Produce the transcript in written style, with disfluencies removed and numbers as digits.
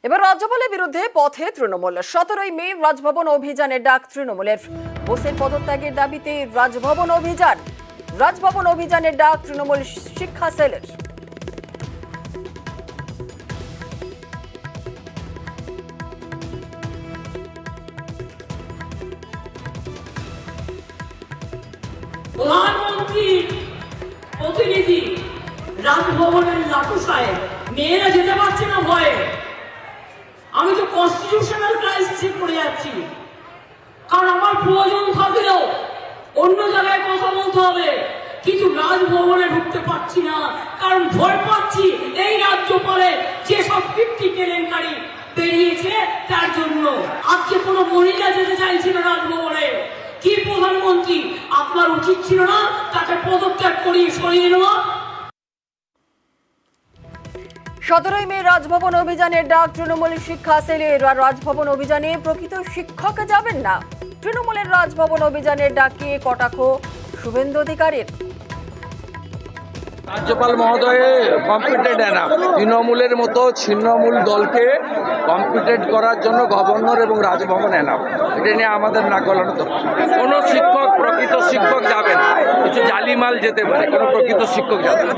এবার রাজ্যপালের বিরুদ্ধে পথে তৃণমূল। 17ই মে রাজভবন অভিযানের ডাক তৃণমূলের। বোসের পদত্যাগের দাবিতে রাজভবন অভিযানের ডাক তৃণমূল শিক্ষা সেলের। প্রধানমন্ত্রী প্রতিনিধি রাজভবনের লাটু সাহেব, মেয়েরা যেতে পারছে না ভয়ে। আমি তো কনস্টিটিউশনাল ক্রাইসিসে পড়ে যাচ্ছি, কারণ আমার প্রয়োজন থাকলেও অন্য জায়গায় কথা বলতে হবে, কিন্তু রাজভবনে ঢুকতে পারছি না, কারণ ভয় পাচ্ছি এই রাজ্যপালের যেসব কীর্তি কেলেঙ্কারি বেরিয়েছে তার জন্য। আজকে কোনো মহিলা যেতে চাইছিল রাজভবনে। কি প্রধানমন্ত্রী, আপনার উচিত ছিল না তাকে পদত্যাগ করিয়ে সরিয়ে নেওয়া? 17ই মে রাজভবন অভিযানের ডাক তৃণমূল শিক্ষা সেলের। আর রাজভবন অভিযানে প্রকৃত শিক্ষক যাবেন না। তৃণমূলের রাজভবন অভিযানের ডাকে কটাক্ষ শুভেন্দু অধিকারীর। রাজ্যপাল মহোদয় কম্পিটেড এনাফ। তৃণমূলের মতো ছিন্নমূল দলকে কম্পিটেড করার জন্য গভর্নর এবং রাজভবন এনাফ। এটা নিয়ে আমাদের নাক গলানো দরকার। কোনো শিক্ষক, প্রকৃত শিক্ষক যাবে না। কিছু জালিমাল যেতে পারে, কোনো প্রকৃত শিক্ষক যাবে না।